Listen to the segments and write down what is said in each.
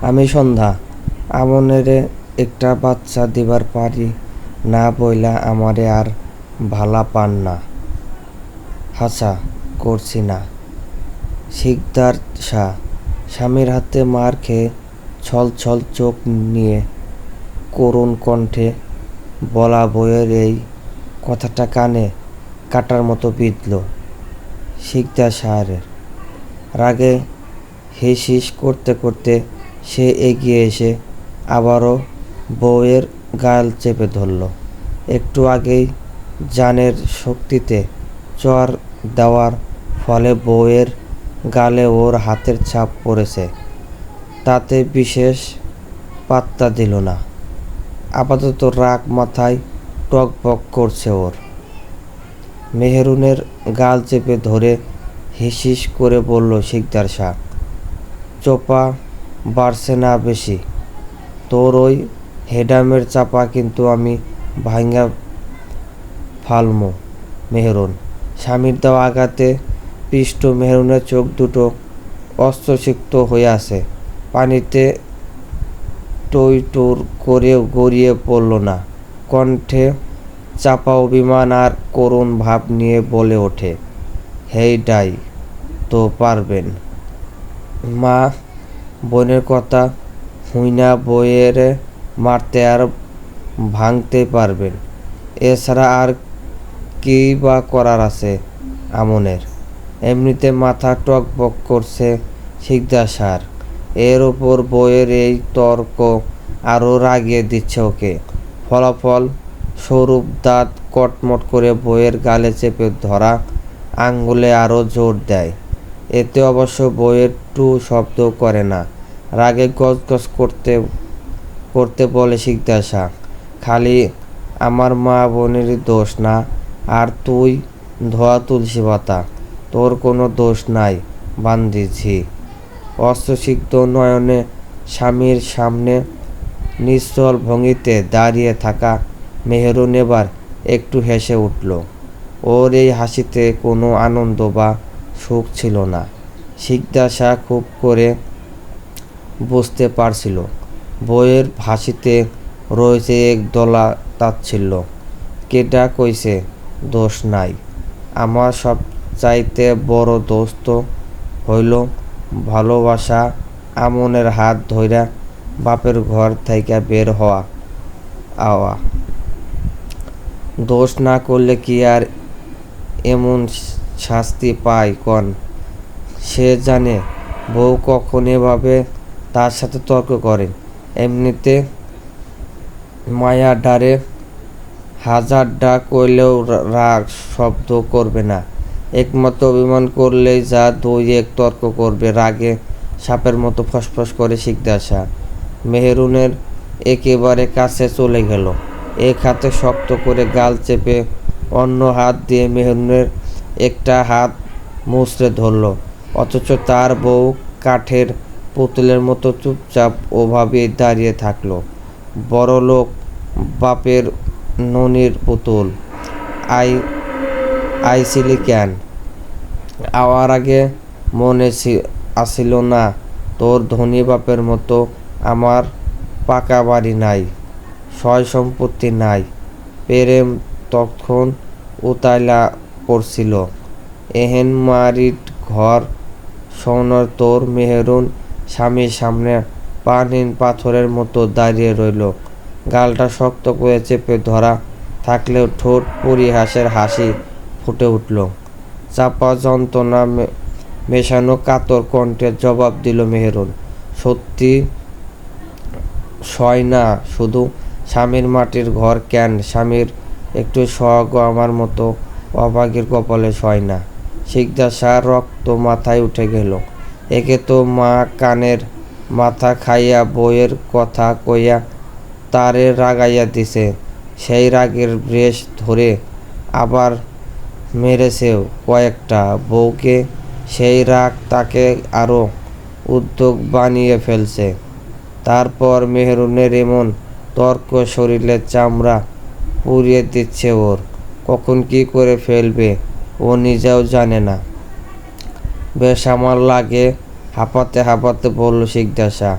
আমি সন্ধ্যা আমনেরে একটা বাচ্চা দিবার পারি না বইলা আমারে আর ভালা পান না। হাসা করছি না। শিকদার শাহ স্বামীর হাতে মার খেয়ে ছল ছল চোখ নিয়ে করুণ কণ্ঠে বলা বইয়ের এই কথাটা কানে কাটার মতো বিঁধল শিকদার শাহের। রাগে হিস হিস করতে করতে সে এগিয়ে এসে আবারও বউয়ের গাল চেপে ধরল। একটু আগেই জানের শক্তিতে চর দেওয়ার ফলে বউয়ের গালে ওর হাতের ছাপ পড়েছে, তাতে বিশেষ পাত্তা দিল না। আপাতত রাগ মাথায় টকবক করছে ওর। মেহেরুনের গাল চেপে ধরে হিস হিস করে বলল শিকদার শাহ, চোপা বাড়ছে না বেশি? তোর ওই হেডামের চাপা কিন্তু আমি ভাঙ্গা ফালমো। মেহরুন স্বামীর দেওয়া আঘাতে পিষ্ট মেহরুনের চোখ দুটো অস্ত্রসিক্ত হয়ে আছে। পানিতে টই টোর করে গড়িয়ে পড়ল না। কণ্ঠে চাপা অভিমান আর করুণ ভাব নিয়ে বলে ওঠে, হেই ডাই তো পারবেন? মা বোনের কথা হুইনা বইয়ের মারতে আর ভাঙতে পারবেন, এছাড়া আর কী বা করার আছে আমনের? এমনিতে মাথা টকবক করছে শিকদার শাহর। এর ওপর বইয়ের এই তর্ক আরও রাগিয়ে দিচ্ছে ওকে। ফলাফল স্বরূপ দাঁত কটমট করে বইয়ের গালে চেপে ধরা আঙ্গুলে আরও জোর দেয়। এতে অবশ্য বইয়ের টু শব্দ করে না। রাগে গজগজ করতে করতে বলে শিকদার শাহ, খালি আমার মা বোনেরই দোষ না, আর তুই ধোয়া তুলসী পাতা, তোর কোনো দোষ নাই বান্দিঝি। অস্ত্রসিক্ত নয়নে স্বামীর সামনে নিশ্চল ভঙ্গিতে দাঁড়িয়ে থাকা মেহরুন এবার একটু হেসে উঠল। ওর এই হাসিতে কোনো আনন্দ বা সুখ ছিল না। শিকদার শাহ খুব করে বুঝতে পারছিল বইয়ের হাসিতে রয়েছে এক দলা তাচ্ছিল্য। কেডা কইছে দোষ নাই? আমার সবচাইতে বড় দোষ তো হইল ভালোবাসা আমনের হাত ধইরা বাপের ঘর থাইকা বের হওয়া আওয়া। দোষ না করলে কি আর এমন শাস্তি পায় কন? সে জানে বউ কখন এভাবে তার সাথে তর্ক করে। এমনিতে মায়া ডারে হাজার ডাক কইলেও রাগ শব্দ করবে না। একমাত্র অভিমান করলেই যা দুই এক তর্ক করবে। রাগে সাপের মতো ফসফস করে শিকদার শাহ মেহরুনের একেবারে কাছে চলে গেল। এক হাতে শক্ত করে গাল চেপে অন্য হাত দিয়ে মেহরুনের একটা হাত মুচড়ে ধরল। অথচ তার বউ কাঠের পুতুলের মতো চুপচাপ ওভাবেই দাঁড়িয়ে থাকলো। বড়লোক বাপের ননির পুতুল, আইছিলি কেন? আওয়ার আগে মনে আসিল না তোর ধনী বাপের মতো আমার পাকা বাড়ি নাই, সয় সম্পত্তি নাই? প্রেম তখন উতাইলা পড়ছিল। এহেন মারিট ঘর সৌনর তোর মেহরুন স্বামীর সামনে পানহীন পাথরের মতো দাঁড়িয়ে রইল। গালটা শক্ত করে চেপে ধরা থাকলেও ঠোঁট পরিহাসের হাসি ফুটে উঠল। চাপা যন্ত্রণা মেশানো কাতর কণ্ঠে জবাব দিল মেহরুন, সত্যি সয় না? শুধু স্বামীর মাটির ঘর কেন, স্বামীর একটু সোহাগ আমার মতো অভাগীর কপালে সয় না? শিকদার শাহ রক্ত মাথায় উঠে গেল। একে তো মা কানের মাথা খাইয়া বইয়ের কথা কইয়া তারে রাগাইয়া দিছে, সেই রাগের রেশ ধরে আবার মেরেছেও কয়েকটা বউকে। সেই রাগ তাকে আরও উদ্যোগ বানিয়ে ফেলছে। তারপর মেহরুনের এমন তর্ক শরীরের চামড়া পুড়িয়ে দিচ্ছে ওর। কখন কি করে ফেলবে ও নিজেও জানে না। বেশ আমার লাগে হাঁপাতে হাঁপাতে বলল শিকদার শাহ,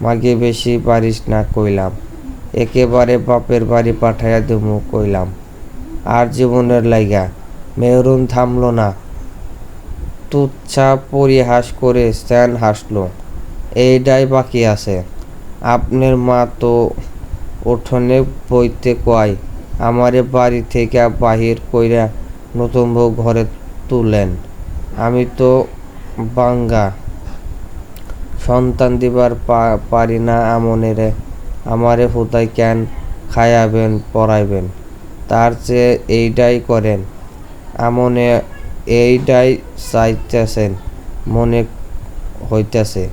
মাগে বেশি পারিস না কইলাম, একেবারে বাপের বাড়ি পাঠাইয়া দেবো কইলাম, আর জীবনের লাইগা। মেহরুন থামল না, তুচ্ছা পরিহাস করে স্ট্যান হাসল। এইটাই বাকি আছে। আপনার মা তো উঠোনে বইতে কয় আমারে বাড়ি থেকে বাহির কইরা নতুন বউ ঘরে তুলেন। আমি তো বাঙ্গা সন্তান দিবার পারি না আমনেরে, আমারে হুদাই কেন খায়াবেন পড়াইবেন, তার চেয়ে এইটাই করেন। আমনে এইটাই চাইতেছেন মনে হইতেছে,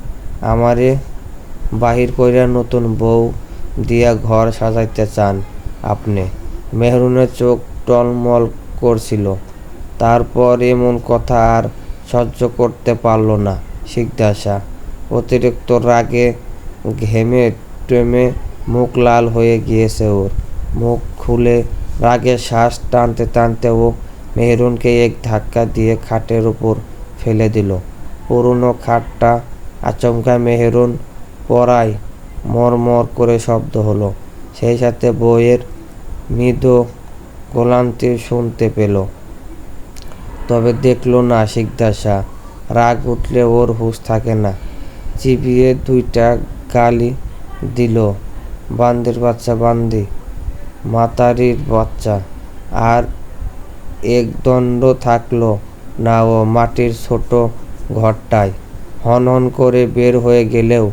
আমারে বাহির কইরা নতুন বউ দিয়া ঘর সাজাইতে চান আপনি। মেহরুনের চোখ টলমল করছিল। তারপর এমন কথা আর সহ্য করতে পারল না শিকদার শাহ। অতিরিক্ত রাগে ঘেমে টেমে মুখ লাল হয়ে গিয়েছে ওর। মুখ খুলে রাগে শ্বাস টানতে টানতে ও মেহরুনকে এক ধাক্কা দিয়ে খাটের উপর ফেলে দিল। পুরনো খাটটা আচমকা মেহরুন পড়ায় মরমর করে শব্দ হলো। সেই সাথে বইয়ের মৃদু গোলান্তি শুনতে পেল। তবে দেখল না শিকদার শাহ। রাগ উঠলে ওর হুঁশ থাকে না। চিবিয়ে দুইটা গালি দিল, বান্দির বাচ্চা বান্দি, মাতারির বাচ্চা। আর একদণ্ড থাকলো না ও মাটির ছোট ঘরটায়। হন হন করে বের হয়ে গেলেও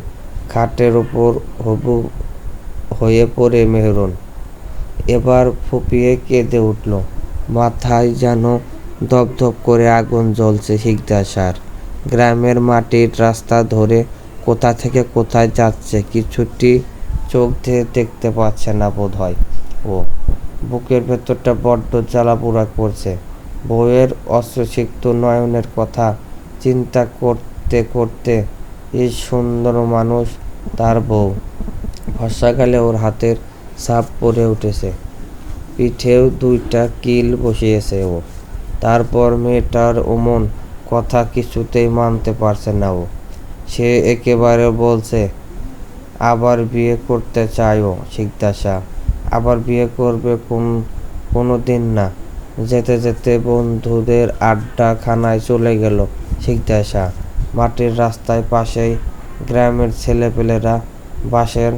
খাটের উপর হবু হয়ে পড়ে মেহরুন। এবার ফুঁপিয়ে কেঁদে উঠল। মাথায় যেন ধপধপ করে আগুন জ্বলছে শিকদার শাহর। গ্রামের মাটির রাস্তা ধরে কোথা থেকে কোথায় যাচ্ছে কিছুটি চোখ দিয়ে দেখতে পাচ্ছে না বোধ হয় ও। বুকের ভেতরটা বড্ড জ্বালাপোড়া করছে। বউয়ের অশ্রুসিক্ত নয়নের কথা চিন্তা করতে করতে এই সুন্দর মানুষ তার বউ। বর্ষাকালে ওর হাতের ছাপ পড়ে উঠেছে, পিঠেও দুইটা কিল বসিয়েছে ও। তারপর মেয়েটার অমন কথা কিছুতেই মানতে পারছে না ও। সে একেবারে বলছে আবার বিয়ে করতে চায় ও শিকদার শাহ। আবার বিয়ে করবে কোনো দিন না। যেতে যেতে বন্ধুদের আড্ডাখানায় চলে গেল শিকদার শাহ। মাটির রাস্তায় পাশেই গ্রামের ছেলেপেলেরা বাঁশের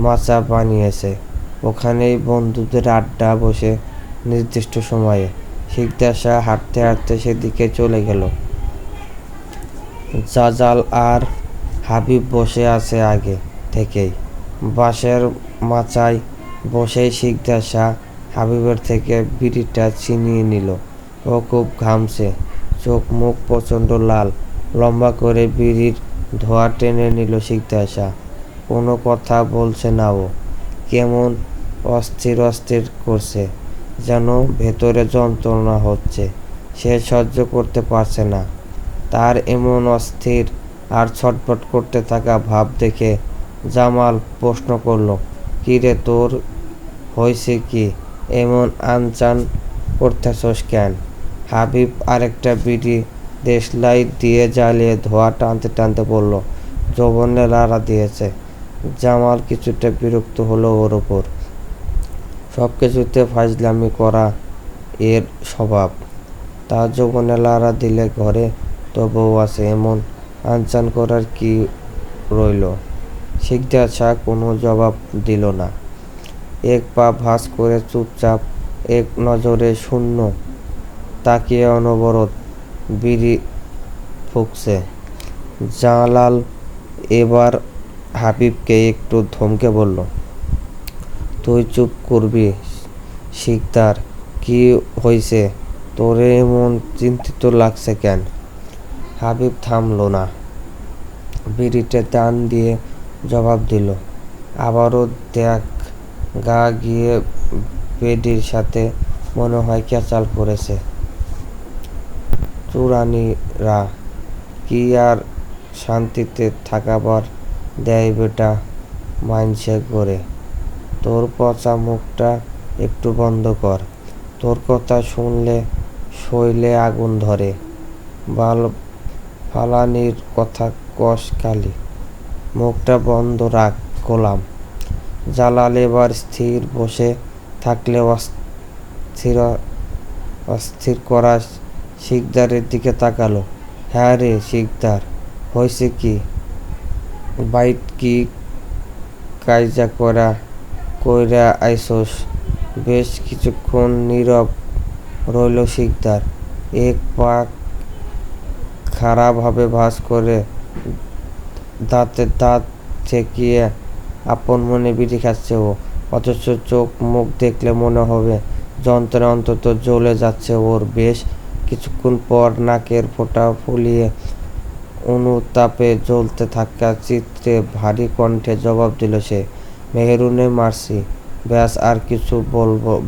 মাচা বানিয়েছে। ওখানেই বন্ধুদের আড্ডা বসে নির্দিষ্ট সময়ে। শিকদার শাহ হাঁটতে হাঁটতে সেদিকে চলে গেল। জাজাল আর হাবিব বসে আছে আগে থেকেই। বাঁশের মাচায় বসেই শিকদার শাহ হাবিবের থেকে বিড়িটা ছিনিয়ে নিল। ও খুব ঘামছে, চোখ মুখ প্রচণ্ড লাল। লম্বা করে বিড়ির ধোঁয়া টেনে নিল শিকদার শাহ। কোনো কথা বলছে না ও। কেমন অস্থির অস্থির করছে, যেন ভেতরে যন্ত্রণা হচ্ছে। সে সহ্য করতে পারছে না। তার এমন অস্থির আর ছটফট করতে থাকা ভাব দেখে জামাল প্রশ্ন করল, কিরে তোর হয়েছে কি, এমন আনচান করতেছস কেন? হাবিব আরেকটা বিড়ি দেশলাই দিয়ে জ্বালিয়ে ধোঁয়া টানতে টানতে বলল, যৌবনে লাড়া দিয়েছে। জামাল কিছুটা বিরক্ত হলো ওর ওপর। সব কিছুতে ফাজলামি করা এর স্বভাব। তা যৌবনে লাড়া দিলে ঘরে তো বউ আছে, এমন আনচান করার কি রইল? শিকদার শাহ কোনো জবাব দিল না। এক পা ভাঁজ করে চুপচাপ এক নজরে শূন্য তাকিয়ে অনবরত বিড়ি ফুঁকছে। জালাল এবার হাবিবকে একটু ধমকে বলল, তুই চুপ করবি শিকদার? কি হয়েছে তোর, এমন চিন্তিত লাগছে কেন? হাবিব থামল না, বিড়িতে টান দিয়ে জবাব দিল, আবারও দেখ গা গিয়ে বেডির সাথে মনে হয় ক্যাচাল পড়েছে। চুরানিরা কি আর শান্তিতে থাকাবার দেয় বেটা মাইনষে করে? তোর পচা মুখটা একটু বন্ধ কর। তোর কথা শুনলে শৈলে আগুন ধরে। বাল ফালানির কথা কস খালি। মুখটা বন্ধ রাখ গোলাম। জালাল এবার স্থির বসে থাকলে অস্থির করা শিকদারের দিকে তাকালো। হ্যাঁ রে শিকদার, হয়েছে কি? বাইট কি কাইজা কইরা আইসোস? বেশ কিছুক্ষণ নীরব রইল শিকদার। এক পা খাড়াভাবে ভাঁজ করে দাঁতে দাঁত ঠেকিয়ে আপন মনে বিড়ি খাচ্ছে ও। অথচ চোখ মুখ দেখলে মনে হবে যন্ত্রে অন্তত জ্বলে যাচ্ছে ওর। বেশ কিছুক্ষণ পর নাকের ফোঁটা ফুলিয়ে অনুতাপে জ্বলতে থাকা চিত্রে ভারী কণ্ঠে জবাব দিল সে, মেহেরুনে মারছি। ব্যাস, আর কিছু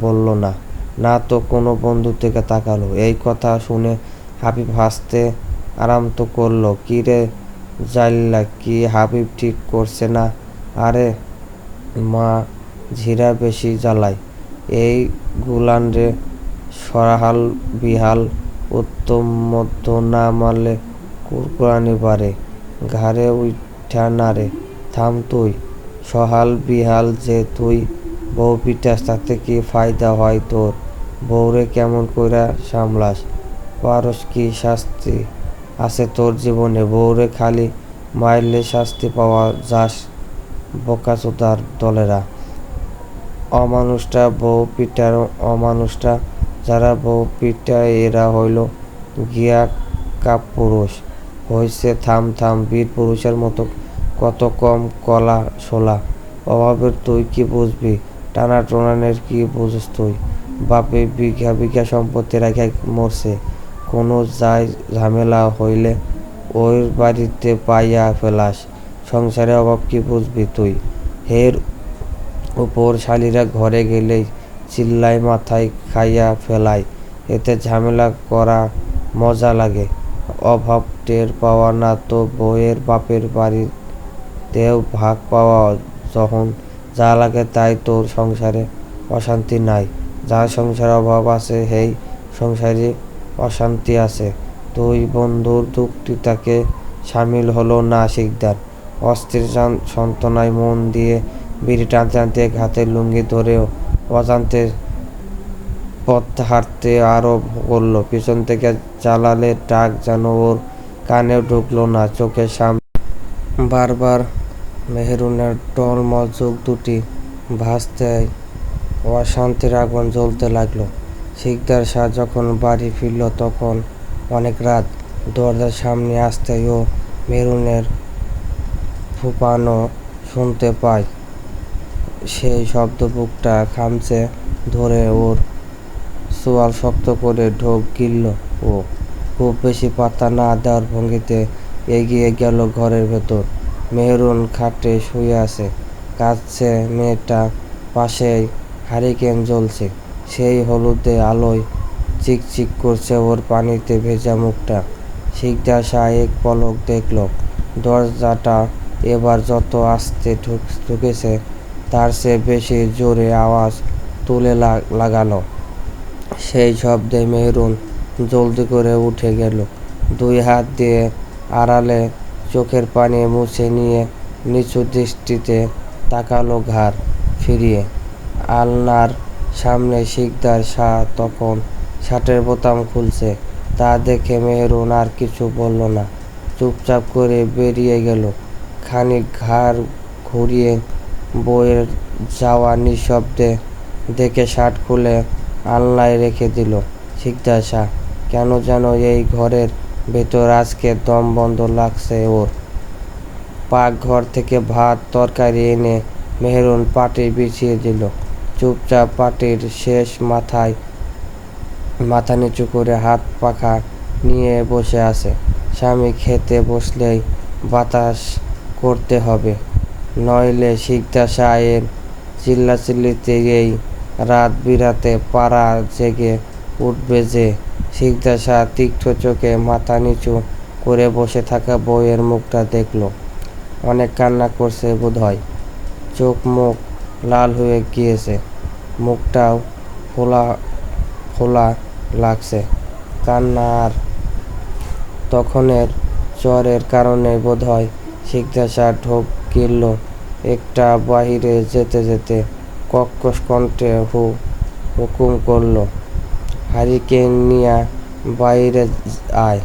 বলল না। না তো কোনো বন্ধু থেকে তাকালো। এই কথা শুনে হাবিব হাসতে আরম্ভ করলো। কি রে জাইল্লা, কি হাবিব ঠিক করছে না? আরে মা ঝিরা বেশি জ্বালায়। এই গুলানরে সরাহাল বিহাল উত্তম মধ্য না মারলে কুরকুরানি বাড়ে। ঘাড়ে উঠা না রে। থাম তুই। সহাল বিহাল যে তুই বউ পিটাস তাতে কি ফায়দা হয় তোর? বউরে কেমন কইরা সামলাস? পারস কি? শাস্তি আছে তোর জীবনে। বউরে খালি মারলে শাস্তি পাওয়া যাস বোকাচোদার দলেরা। অমানুষটা বউ পিটার অমানুষটা যারা বউ পিটায় এরা হইল গিয়া কাপুরুষ। হইছে থাম থাম, বীর পুরুষের মতো কত কম কলা শোলা। অভাবের তুই কি বুঝবি? টানা টোনানের কি বুঝস তুই? বাপে বিঘা বিঘা সম্পত্তি রাখা মরছে। কোনো যাই ঝামেলা হইলে ওই বাড়িতে পাইয়া ফেলাস। সংসারে অভাব কি বুঝবি তুই? হের উপর শালীরা ঘরে গেলেই চিল্লায় মাথায় খাইয়া ফেলায়। এতে ঝামেলা করা মজা লাগে। অভাব টের পাওয়া না তো বউয়ের বাপের বাড়িতেও ভাগ পাওয়া যখন যা লাগে তাই। তোর সংসারে অশান্তি নাই। যার সংসারে অভাব আছে সেই সংসারে অশান্তি আছে। দুই বন্ধুর যুক্তিটাকে সামিল হলো না শিকদার। অস্থির যন্ত্রণায় মন দিয়ে বিড়ি টানতে টানতে এক হাতে লুঙ্গি ধরেও অজান্তে পথ হাঁটতে আরম্ভ করলো। পিছন থেকে জালালের ডাক যেন ওর কানেও ঢুকলো না। চোখের সামনে বারবার মেহেরুনের টলমল চোখ দুটি ভাসতে অশান্তির আগুন জ্বলতে লাগলো। শিকদার শাহ যখন বাড়ি ফিরল তখন অনেক রাত। দরজার সামনে আসতেই ও মেহেরুনের ফুঁপানো শুনতে পায়। সেই শব্দ বুকটা খামচে ধরে ওর চোয়াল শক্ত করে ঢোক গিলল ও। খুব বেশি পাত্তা না দেওয়ার ভঙ্গিতে এগিয়ে গেল ঘরের ভেতর। মেহেরুন খাটে শুয়ে আছে, কাঁদছে। মেয়েটা পাশেই হারিকেন জ্বলছে। সেই হলুদে আলোয় চিকচিক করছে ওর পানিতে ভেজা মুখটা। শিকদার শাহ এক পলক দেখল। দরজাটা এবার যত আস্তে ঢুকেছে তার চেয়ে বেশি জোরে আওয়াজ তুলে লাগালো। সেই শব্দে মেহেরুন জলদি করে উঠে গেল। দুই হাত দিয়ে আড়ালে চোখের পানি মুছে নিয়ে নিচু দৃষ্টিতে তাকালো ঘাড় ফিরিয়ে। আলনার সামনে শিকদার শাহ তখন শার্টের বোতাম খুলছে। তা দেখে মেহেরুন আর কিছু বলল না, চুপচাপ করে বেরিয়ে গেল। খানিক ঘাড় ঘুরিয়ে বইয়ের যাওয়া নিঃশব্দে দেখে শার্ট খুলে আলনায় রেখে দিল শিকদার শাহ। কেন যেন এই ঘরের ভেতর আজকে দম বন্ধ লাগছে ওর। পাকঘর থেকে ভাত তরকারি এনে মেহেরুন পাটি বিছিয়ে দিল। চুপচাপ পাটির শেষ মাথা নিচু করে হাত পাখা নিয়ে বসে আছে। স্বামী খেতে বসলেই বাতাস করতে হবে, নইলে শিকদার শাহের চিল্লাচিল্লিতে এই রাত বিরাতে পাড়া জেগে উঠবে যে। শিকদার শাহ তীক্ষ্ণ চোখে মাথা নিচু করে বসে থাকা বউয়ের মুখটা দেখল। অনেক কান্না করছে বোধহয়। চোখ মুখ লাল হয়ে গিয়েছে, মুখটাও ফোলা ফোলা লাগছে। কান্না আর তখনের জ্বরের কারণে বোধহয় শিকদার শাহ ঢোক গেল। একটা বাহিরে যেতে যেতে কর্কশ কণ্ঠে হুকুম করল, হারিকেন নিয়া বাইরে আয়।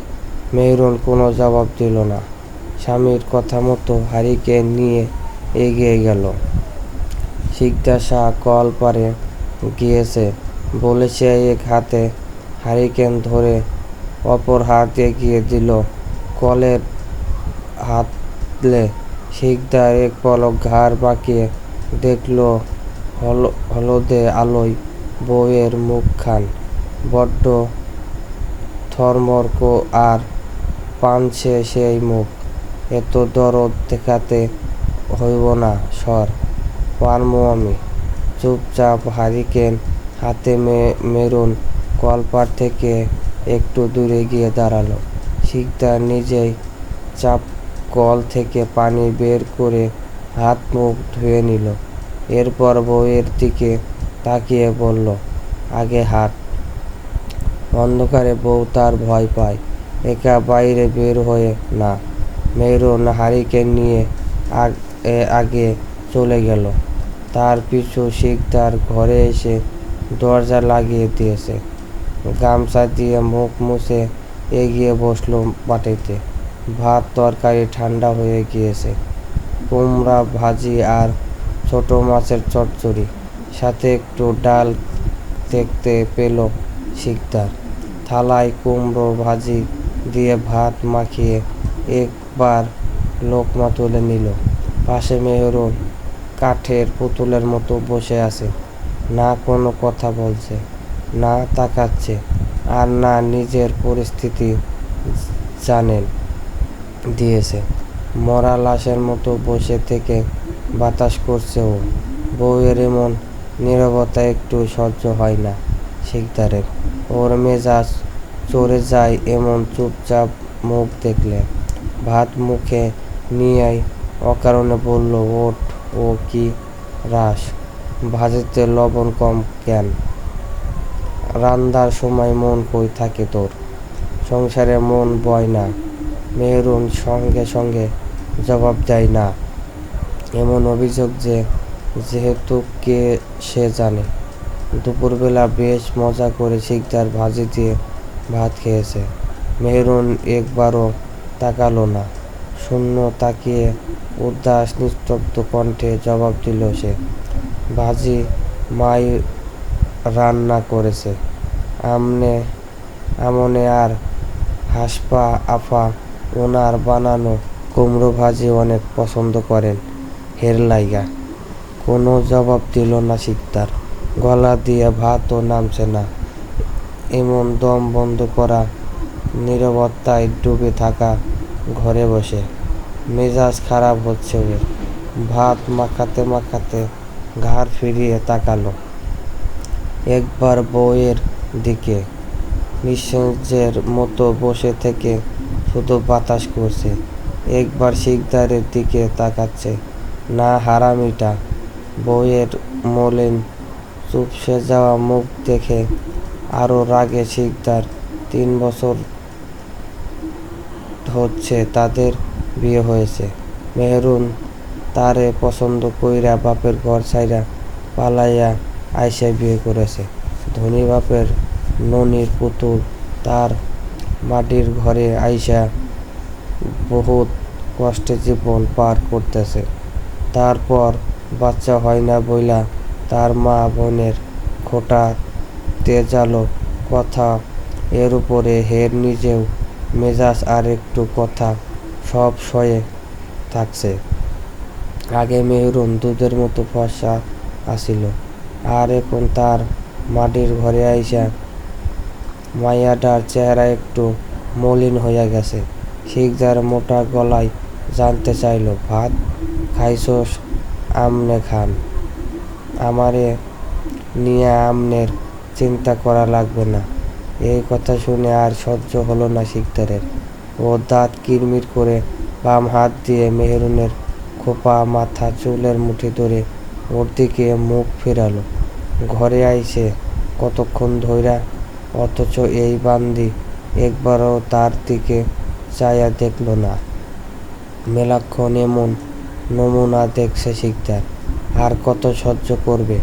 মেহরুন কোনো জবাব দিল না। স্বামীর কথা মতো হারিকেন নিয়ে এগিয়ে গেল। শিকদার শাহ কল পারে গিয়েছে বলেছে এক হাতে হারিকেন ধরে অপর হাত এগিয়ে দিল কলের হাতলে। শিকদার এক পলক ঘাড় বাঁকিয়ে দেখল হলদে আলোয় বউয়ের মুখখান বড্ড থরমর্ক আর পানছে সেই মুখ। এত দরদ দেখাতে হইব না, সর, পারমু আমি। চুপচাপ হারিকেন হাতে মেরুন কলপার থেকে একটু দূরে গিয়ে দাঁড়ালো। শিকদার নিজেই চাপ কল থেকে পানি বের করে হাত মুখ ধুয়ে নিল। এরপর বউয়ের দিকে তাকিয়ে বলল, আগে হাত। অন্ধকারে বউ তার ভয় পায়, একা বাইরে বের হয়ে না। মেহরুন হারিকেন নিয়ে আগে চলে গেল। তার পিছু শিকদার ঘরে এসে দরজা লাগিয়ে দিয়েছে। গামছা দিয়ে মুখ মুছে এগিয়ে বসলো বাটিতে। ভাত তরকারি ঠান্ডা হয়ে গিয়েছে। কুমড়া ভাজি আর ছোট মাছের চচ্চড়ি, সাথে একটু ডাল দেখতে পেল শিকদার। থালায় কুমড়ো ভাজি দিয়ে ভাত মাখিয়ে একবার লোকমা তুলে নিল। পাশে মেহরুন কাঠের পুতুলের মতো বসে আছে, না কোনো কথা বলছে, না তাকাচ্ছে, আর না নিজের পরিস্থিতি জানেন দিয়েছে। মরা লাশের মতো বসে থেকে বাতাস করছে ও। বউয়ের এমন নীরবতা একটু সহ্য হয় না শিকদারের। ওর মেজাজ চড়ে যায় এমন চুপচাপ মুখ দেখলে। ভাত মুখে নিয়েই অকারণে বলল, ওঠ, ও কি রাস, ভাজিতে লবণ কম কেন? রান্দার সময় মন কই থাকে তোর? সংসারে মন বয় না? মেহরুন সঙ্গে সঙ্গে জবাব দেয় না। এমন অভিযোগ যেহেতু কে সে জানে। দুপুরবেলা বেশ মজা করে শিকদার ভাজি দিয়ে ভাত খেয়েছে। মেহরুন একবারও তাকালো না। শূন্য তাকিয়ে উদাস নিস্তব্ধ কণ্ঠে জবাব দিল সে, ভাজি মাই রান্না করেছে। আমনে আর হাসপা আফা ওনার বানানো কুমড়ো ভাজি অনেক পছন্দ করেন হের লাইগা। কোনো জবাব দিল না শিকদার। গলা দিয়ে ভাতও নামছে না। এমন দম বন্ধ করা নীরবতায় ডুবে থাকা ঘরে বসে মেজাজ খারাপ হচ্ছে ওর। ভাত মাখাতে মাখাতে ঘাড় ফিরিয়ে তাকালো একবার বউয়ের দিকে। নিঃসঙ্গের মতো বসে থেকে শুধু বাতাস করছে। একবার শিকদারের দিকে তাকাচ্ছে না। হারামিটা। বউয়ের মলিন চুপসে যাওয়া মুখ দেখে আরো রাগে শিকদার। 3 বছর হচ্ছে তাদের বিয়ে হয়েছে। মেহরুন তারে পছন্দ কইরা বাপের ঘর ছাইরা পালাইয়া আইসা বিয়ে করেছে। ধনী বাপের ননির পুতুল তার মাটির ঘরে আইসা বহুত কষ্টে জীবন পার করতেছে। তারপর বাচ্চা হয় না বইলা তার মা বোনের খোটা তেজালো কথা। এর উপরে হের নিজেও মেজাজ আর একটু কথা সব সয়ে থাকছে। আগে মেহরুন দুধের মতো ফর্সা আসিল, আর এখন তার মাটির ঘরে আইসা মাইয়াটার চেহারা একটু মলিন হইয়া গেছে। শিকদার মোটা গলায় জানতে চাইল, ভাত খাইছস? আমনে খান, আমারে নিয়ে আমনের চিন্তা করা লাগবে না। এই কথা শুনে আর সহ্য হলো না শিকদারের। ও দাঁত কিরমির করে বাম হাত দিয়ে মেহরুনের খোপা মাথা চুলের মুঠি ধরে ওর দিকে মুখ ফেরালো। ঘরে আইসে কতক্ষণ ধইরা, অথচ এই বান্দি একবারও তার দিকে চাইয়া দেখল না। মেলাক্ষণ এমন নমুনা দেখছে শিকদার। আর কত সহ্য করবে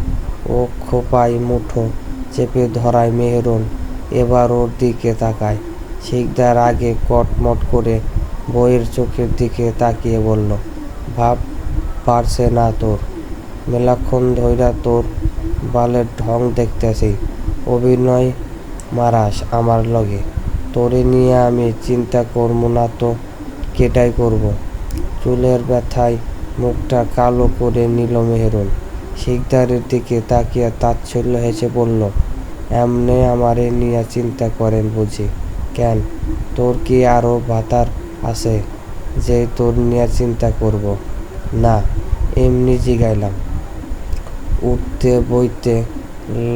ও? খোপায় মুঠো চেপে ধরায় মেহেরুন এবার ওর দিকে তাকায়। শিকদার আগে কটমট করে বইয়ের চোখের দিকে তাকিয়ে বলল, ভাব পারছে না তোর? মেলাক্ষণ ধইরা তোর বালের ঢং দেখতেছি। অভিনয় মারাস আমার লগে? তোরে নিয়ে আমি চিন্তা করবো না তো কেডাই করব? চুলের ব্যথায় মুখটা কালো করে নিল মেহেরুন। শিকদারের দিকে তাকিয়ে তাচ্ছিল্য হেসে বলল, এমনে আমারে নিয়ে চিন্তা করেন বুঝি? কেন, তোর কি আরো ভাতার আছে যে তোর নিয়ে চিন্তা করব? না, এমনি জিগাইলাম। উঠতে বইতে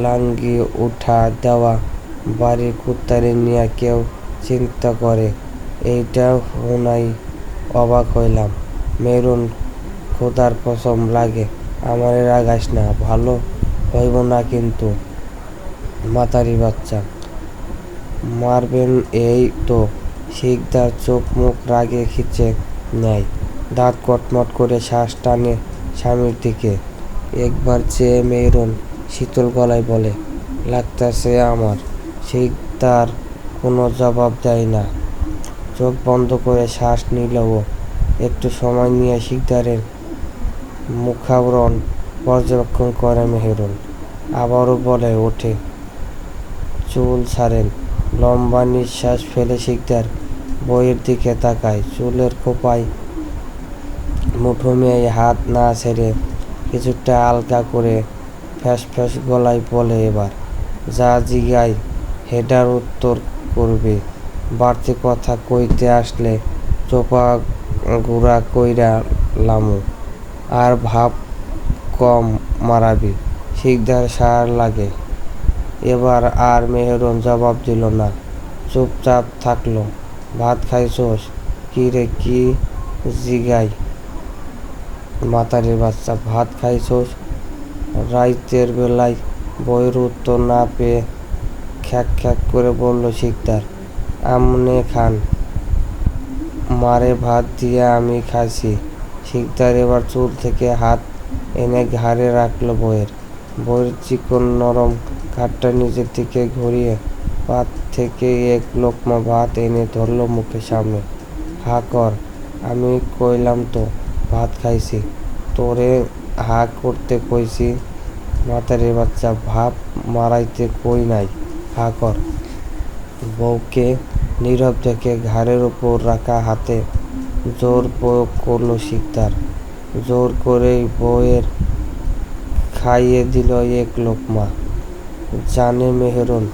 লাঙ্গি উঠা দেওয়া বাড়ির কুত্তারে নিয়ে কেউ চিন্তা করে এইটা শুনাই অবাক হইলাম। মেহেরুন, খোদার কসম লাগে আমারে রাগাস না, ভালো হইব না কিন্তু। মাতারি বাচ্চা মারবেন এই তো। শিকদার চোখ মুখ রাগে খিচে নেয়, দাঁত কটমট করে শ্বাস টানে স্বামীর দিকে। একবার চেয়ে মেহেরুন শীতল গলায় বলে, লাগতাছে আমার। শিকদার কোনো জবাব দেয় না, চোখ বন্ধ করে শ্বাস নিল ও। একটু সময় নিয়ে শিকদারের মুখাবরণ পর্যবেক্ষণ করে মেহেরুন। আবারও বলে ওঠে, চুল ছাড়েন। লম্বা নিঃশ্বাস ফেলে শিকদার বইয়ের দিকে তাকায়। চুলের খোপায় মুঠো মেয়ে হাত না ছেড়ে কিছুটা আলগা করে ফ্যাস ফ্যাস গলায় বলে, এবার যা জিগাই হেডার উত্তর করবে। বাড়তি কথা কইতে আসলে চোপা গুড়া কইরা লামু। আর ভাব কম মারাবি। শিকদার সার লাগে। এবার আর মেহেরুন জবাব দিল না, চুপচাপ থাকলো। ভাত খাইছোস? কি রে, কি জিগাই? মাতারির বাচ্চা, ভাত খাইছোস? রাইতের বেলায় বইয়ের উত্তর না পেয়ে খ্যাক খ্যাক করে বলল শিকদার, আমনে খান। মারে ভাত দিয়ে আমি খাইছি। শিকদার এবার চুল থেকে হাত এনে ঘাড়ে রাখল বইয়ের। বইয়ের চিকন নরম ঘাটটা নিজের দিকে ঘুরিয়ে পাত থেকে এক লোকমা ভাত এনে ধরল মুখের সামনে। হা কর, আমি কইলাম তো ভাত খাইছি। তোরে হা করতে কইছি? মাতারির বাচ্চা, ভাব মারাইতে কই নাই, হা কর। বউকে নীরব দেখে ঘাড়ের উপর রাখা হাতে জোর প্রয়োগ করল শিকদার। জোর করেই বউয়ের খাইয়ে দিল এক লোকমা। জানে মেহেরুন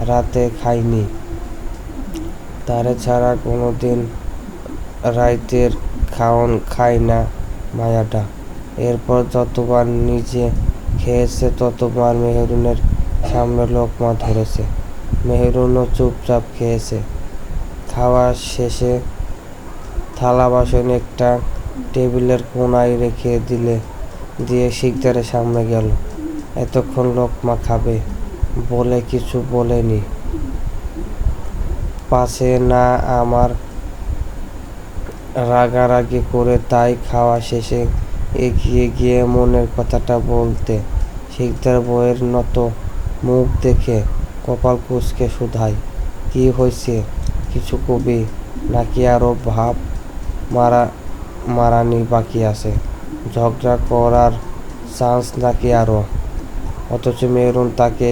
রাতে খায়নি, তারে ছাড়া কোনোদিন রাইতের খাওন খায় না মায়াটা। এরপর যতবার নিজে খেয়েছে ততবার মেহেরুনের সামনে লোকমা ধরেছে। মেহেরুনও চুপচাপ খেয়েছে। খাওয়া শেষে থালা বাসন একটা টেবিলের কোণায় রেখে দিয়ে শিকদারের সামনে গেল। এতক্ষণ লোকমা খাবে বলে কিছু বলেনি। পাছে না আমার রাগারাগি করে, তাই খাওয়া শেষে এগিয়ে গিয়ে মনের কথাটা বলতে শিকদার বউয়ের নত মুখ দেখে কপাল কুঁচকে শুধায়, কি হইছে, কিছু কবি? নাকি আরো ভাব মারানি বাকি আছে? ঝগড়া করার চান্স নাকি আরো? অথচ মেহেরুন তাকে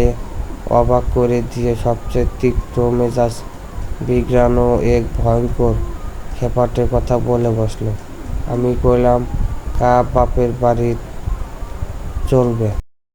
অবাক করে দিয়ে সবচেয়ে তীক্ষ্ণ মেজাজ বিগড়ানো এক ভয়ঙ্কর খেপাটে কথা বলে বসল, আমি কইলাম কা বাপের বাড়ি চলবে?